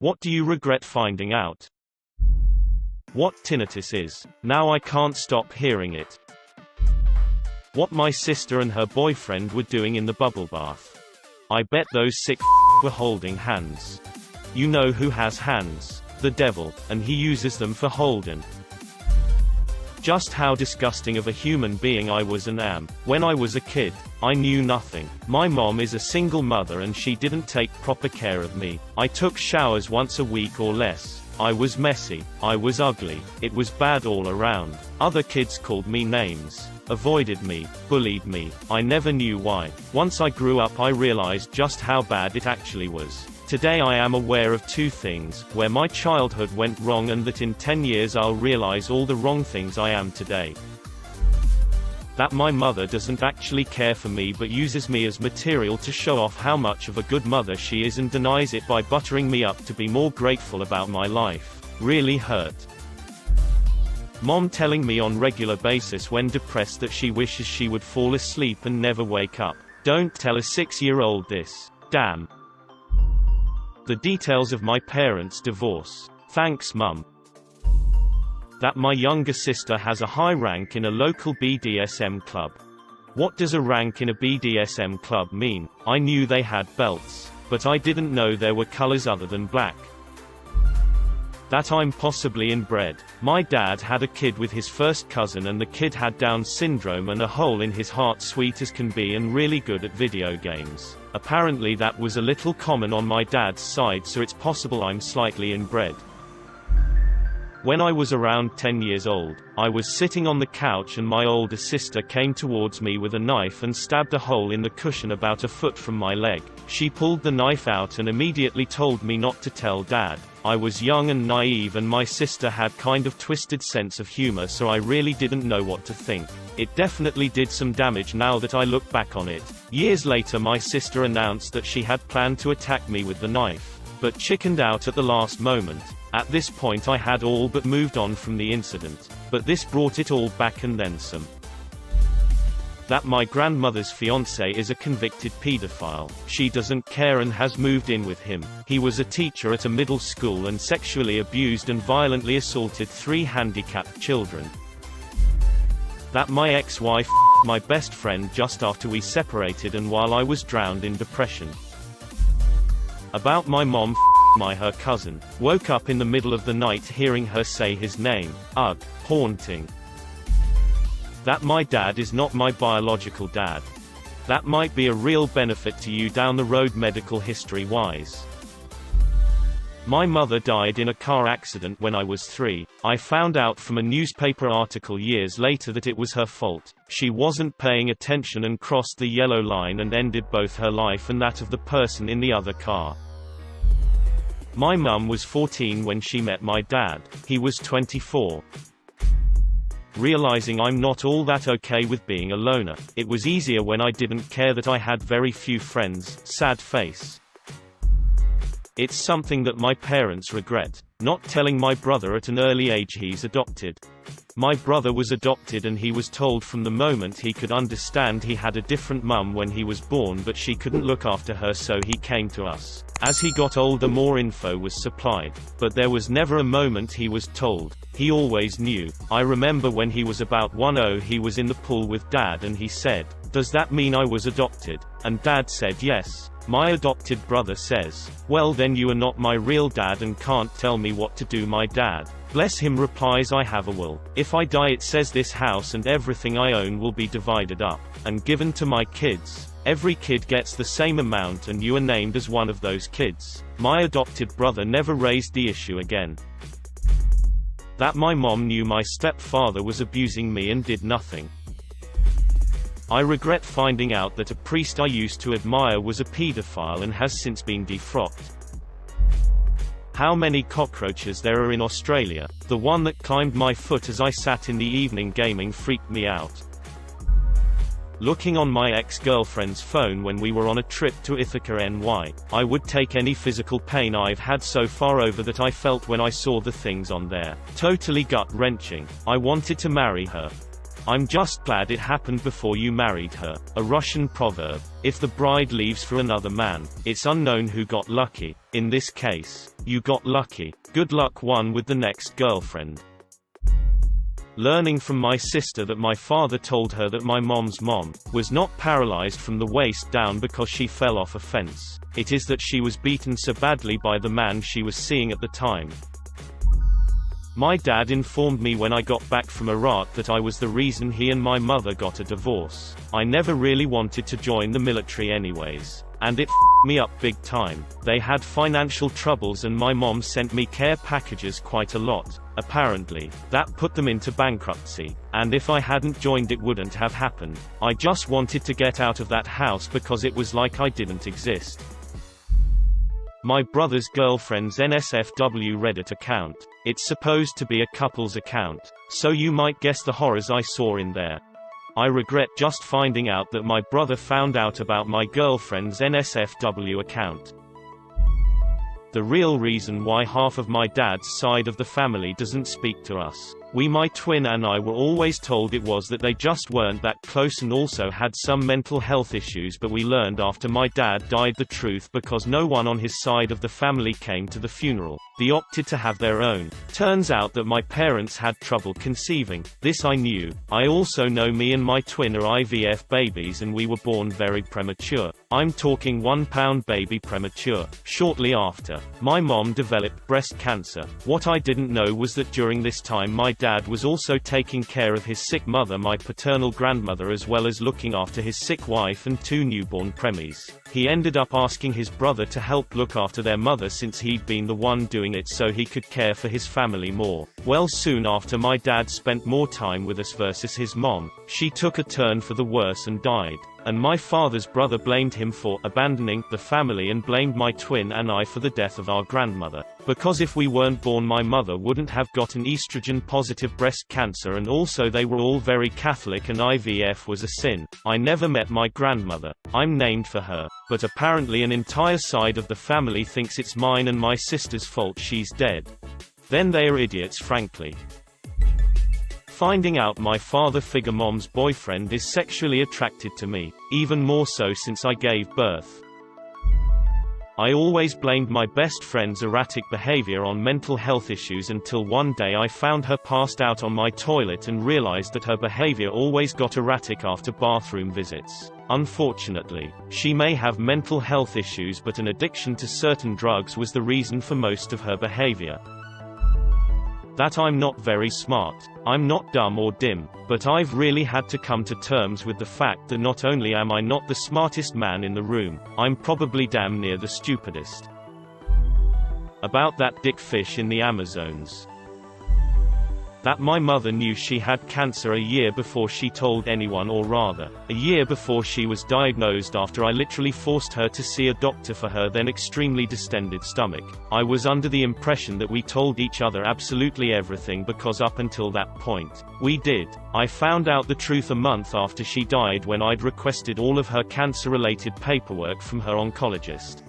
What do you regret finding out? What tinnitus is. Now I can't stop hearing it. What my sister and her boyfriend were doing in the bubble bath. I bet those sick were holding hands. You know who has hands? The devil, and he uses them for holding. Just how disgusting of a human being I was and am. When I was a kid, I knew nothing. My mom is a single mother and she didn't take proper care of me. I took showers once a week or less. I was messy. I was ugly. It was bad all around. Other kids called me names, avoided me, bullied me. I never knew why. Once I grew up I realized just how bad it actually was. Today I am aware of two things, where my childhood went wrong and that in 10 years I'll realize all the wrong things I am today. That my mother doesn't actually care for me but uses me as material to show off how much of a good mother she is and denies it by buttering me up to be more grateful about my life. Really hurt. Mom telling me on regular basis when depressed that she wishes she would fall asleep and never wake up. Don't tell a 6-year-old this. Damn. The details of my parents' divorce. Thanks Mum. That my younger sister has a high rank in a local BDSM club. What does a rank in a BDSM club mean? I knew they had belts, but I didn't know there were colors other than black. That I'm possibly inbred. My dad had a kid with his first cousin and the kid had Down syndrome and a hole in his heart, sweet as can be and really good at video games. Apparently that was a little common on my dad's side, so it's possible I'm slightly inbred. When I was around 10 years old, I was sitting on the couch and my older sister came towards me with a knife and stabbed a hole in the cushion about a foot from my leg. She pulled the knife out and immediately told me not to tell Dad. I was young and naive and my sister had kind of twisted sense of humor, so I really didn't know what to think. It definitely did some damage now that I look back on it. Years later my sister announced that she had planned to attack me with the knife, but chickened out at the last moment. At this point I had all but moved on from the incident, but this brought it all back and then some. That my grandmother's fiancé is a convicted pedophile. She doesn't care and has moved in with him. He was a teacher at a middle school and sexually abused and violently assaulted 3 handicapped children. That my ex-wife my best friend just after we separated and while I was drowned in depression. About my mom her cousin. Woke up in the middle of the night hearing her say his name. Ugh. Haunting. That my dad is not my biological dad. That might be a real benefit to you down the road medical history wise. My mother died in a car accident when I was 3. I found out from a newspaper article years later that it was her fault. She wasn't paying attention and crossed the yellow line and ended both her life and that of the person in the other car. My mum was 14 when she met my dad. He was 24. Realizing I'm not all that okay with being a loner. It was easier when I didn't care that I had very few friends. Sad face. It's something that my parents regret. Not telling my brother at an early age he's adopted. My brother was adopted and he was told from the moment he could understand he had a different mum when he was born, but she couldn't look after her, so he came to us. As he got older more info was supplied, but there was never a moment he was told. He always knew. I remember when he was about 10 he was in the pool with Dad and he said, "Does that mean I was adopted?" And Dad said yes. My adopted brother says, "Well then you are not my real dad and can't tell me what to do." My dad, bless him, replies, "I have a will. If I die it says this house and everything I own will be divided up and given to my kids. Every kid gets the same amount and you are named as one of those kids." My adopted brother never raised the issue again. That my mom knew my stepfather was abusing me and did nothing. I regret finding out that a priest I used to admire was a pedophile and has since been defrocked. How many cockroaches there are in Australia. The one that climbed my foot as I sat in the evening gaming freaked me out. Looking on my ex-girlfriend's phone when we were on a trip to Ithaca, NY. I would take any physical pain I've had so far over that I felt when I saw the things on there. Totally gut-wrenching. I wanted to marry her. I'm just glad it happened before you married her. A Russian proverb. If the bride leaves for another man, it's unknown who got lucky. In this case, you got lucky. Good luck one with the next girlfriend. Learning from my sister that my father told her that my mom's mom was not paralyzed from the waist down because she fell off a fence. It is that she was beaten so badly by the man she was seeing at the time. My dad informed me when I got back from Iraq that I was the reason he and my mother got a divorce. I never really wanted to join the military anyways. And it f***ed me up big time. They had financial troubles and my mom sent me care packages quite a lot. Apparently, that put them into bankruptcy. And if I hadn't joined it wouldn't have happened. I just wanted to get out of that house because it was like I didn't exist. My brother's girlfriend's NSFW Reddit account. It's supposed to be a couple's account. So you might guess the horrors I saw in there. I regret just finding out that my brother found out about my girlfriend's NSFW account. The real reason why half of my dad's side of the family doesn't speak to us. My twin and I were always told it was that they just weren't that close and also had some mental health issues, but we learned after my dad died the truth because no one on his side of the family came to the funeral. They opted to have their own. Turns out that my parents had trouble conceiving. This I knew. I also know me and my twin are IVF babies and we were born very premature. I'm talking 1-pound baby premature. Shortly after, my mom developed breast cancer. What I didn't know was that during this time my dad was also taking care of his sick mother, my paternal grandmother, as well as looking after his sick wife and 2 newborn preemies. He ended up asking his brother to help look after their mother since he'd been the one doing it so he could care for his family more. Well, soon after my dad spent more time with us versus his mom, she took a turn for the worse and died. And my father's brother blamed him for abandoning the family and blamed my twin and I for the death of our grandmother. Because if we weren't born, my mother wouldn't have gotten estrogen-positive breast cancer, and also they were all very Catholic and IVF was a sin. I never met my grandmother. I'm named for her. But apparently an entire side of the family thinks it's mine and my sister's fault she's dead. Then they are idiots, frankly. Finding out my father figure mom's boyfriend is sexually attracted to me, even more so since I gave birth. I always blamed my best friend's erratic behavior on mental health issues until one day I found her passed out on my toilet and realized that her behavior always got erratic after bathroom visits. Unfortunately, she may have mental health issues, but an addiction to certain drugs was the reason for most of her behavior. That I'm not very smart. I'm not dumb or dim, but I've really had to come to terms with the fact that not only am I not the smartest man in the room, I'm probably damn near the stupidest. About that dick fish in the Amazons. That my mother knew she had cancer a year before she told anyone, or rather, a year before she was diagnosed, after I literally forced her to see a doctor for her then extremely distended stomach. I was under the impression that we told each other absolutely everything because up until that point, we did. I found out the truth a month after she died when I'd requested all of her cancer-related paperwork from her oncologist.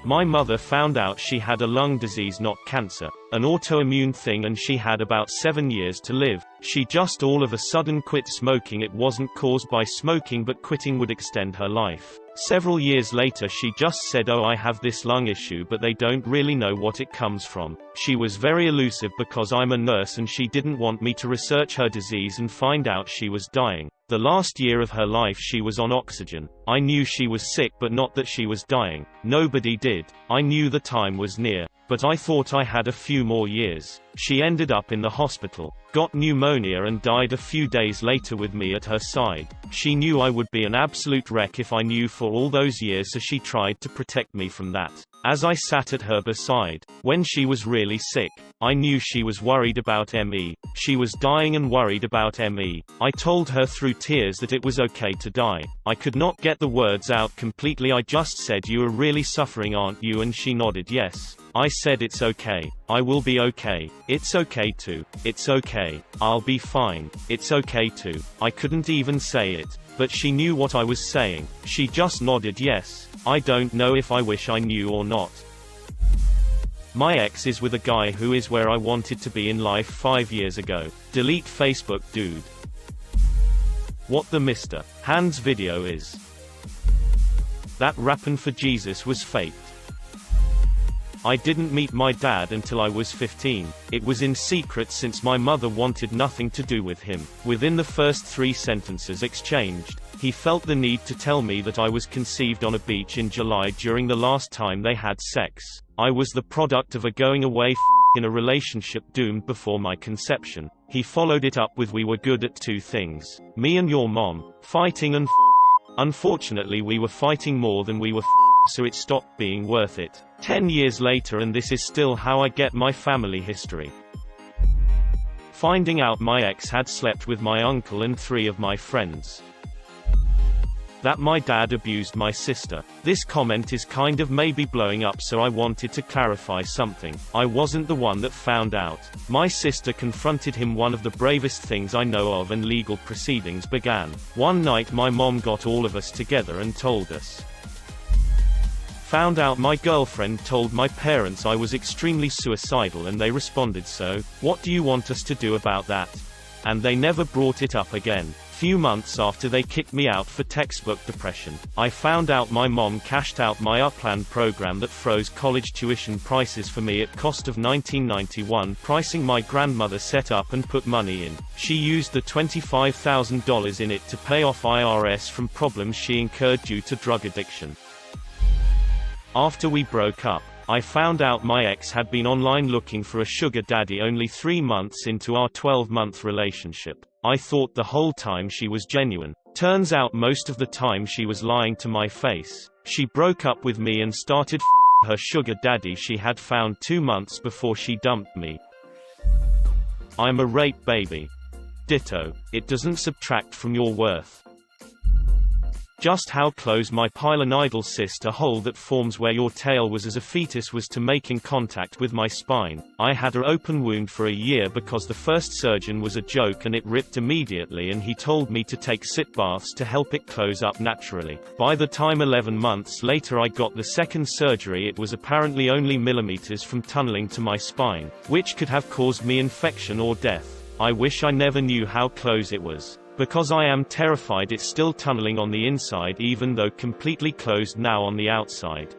My mother found out she had a lung disease, not cancer, an autoimmune thing, and she had about 7 years to live. She just all of a sudden quit smoking. It wasn't caused by smoking, but quitting would extend her life. Several years later she just said, "Oh, I have this lung issue, but they don't really know what it comes from." She was very elusive because I'm a nurse and she didn't want me to research her disease and find out she was dying. The last year of her life she was on oxygen. I knew she was sick, but not that she was dying. Nobody did. I knew the time was near, but I thought I had a few more years. She ended up in the hospital, got pneumonia and died a few days later with me at her side. She knew I would be an absolute wreck if I knew for all those years, so she tried to protect me from that. As I sat at her beside, when she was really sick, I knew she was worried about ME. She was dying and worried about ME. I told her through tears that it was okay to die. I could not get the words out completely. I just said, "You are really suffering, aren't you?" And she nodded yes. I said, "It's okay. I will be okay. It's okay too. It's okay. I'll be fine. It's okay too." I couldn't even say it, but she knew what I was saying. She just nodded yes. I don't know if I wish I knew or not. My ex is with a guy who is where I wanted to be in life 5 years ago. Delete Facebook, dude. What the Mr. Hands video is. That rappin' for Jesus was faked. I didn't meet my dad until I was 15. It was in secret since my mother wanted nothing to do with him. Within the first 3 sentences exchanged, he felt the need to tell me that I was conceived on a beach in July during the last time they had sex. I was the product of a going away in a relationship doomed before my conception. He followed it up with, we were good at 2 things. Me and your mom. Fighting and Unfortunately we were fighting more than we were so it stopped being worth it. 10 years later, and this is still how I get my family history. Finding out my ex had slept with my uncle and 3 of my friends. That my dad abused my sister. This comment is kind of maybe blowing up, so I wanted to clarify something. I wasn't the one that found out. My sister confronted him, one of the bravest things I know of, and legal proceedings began. One night my mom got all of us together and told us. Found out my girlfriend told my parents I was extremely suicidal, and they responded, so, what do you want us to do about that? And they never brought it up again. Few months after they kicked me out for textbook depression, I found out my mom cashed out my Upland program that froze college tuition prices for me at cost of $19.91, pricing my grandmother set up and put money in. She used the $25,000 in it to pay off IRS from problems she incurred due to drug addiction. After we broke up, I found out my ex had been online looking for a sugar daddy only 3 months into our 12-month relationship. I thought the whole time she was genuine. Turns out most of the time she was lying to my face. She broke up with me and started her sugar daddy she had found 2 months before she dumped me. I'm a rape baby. Ditto. It doesn't subtract from your worth. Just how close my pilonidal cyst, a hole that forms where your tail was as a fetus, was to making contact with my spine. I had an open wound for a year because the first surgeon was a joke and it ripped immediately, and he told me to take sit baths to help it close up naturally. By the time 11 months later I got the second surgery, it was apparently only millimeters from tunneling to my spine, which could have caused me infection or death. I wish I never knew how close it was. Because I am terrified it's still tunneling on the inside, even though completely closed now on the outside.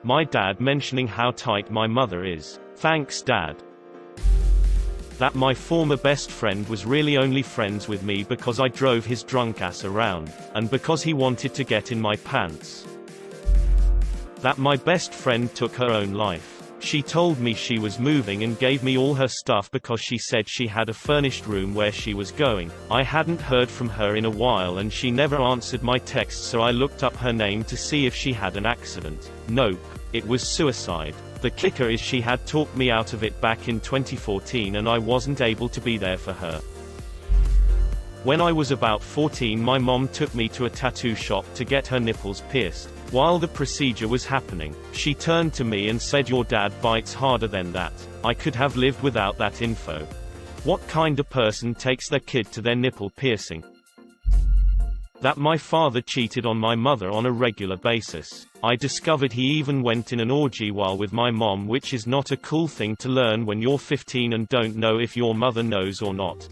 My dad mentioning how tight my mother is. Thanks, Dad. That my former best friend was really only friends with me because I drove his drunk ass around, and because he wanted to get in my pants. That my best friend took her own life. She told me she was moving and gave me all her stuff because she said she had a furnished room where she was going. I hadn't heard from her in a while and she never answered my texts, so I looked up her name to see if she had an accident. Nope. It was suicide. The kicker is she had talked me out of it back in 2014 and I wasn't able to be there for her. When I was about 14, my mom took me to a tattoo shop to get her nipples pierced. While the procedure was happening, she turned to me and said, "Your dad bites harder than that." I could have lived without that info. What kind of person takes their kid to their nipple piercing? That my father cheated on my mother on a regular basis. I discovered he even went in an orgy while with my mom, which is not a cool thing to learn when you're 15 and don't know if your mother knows or not.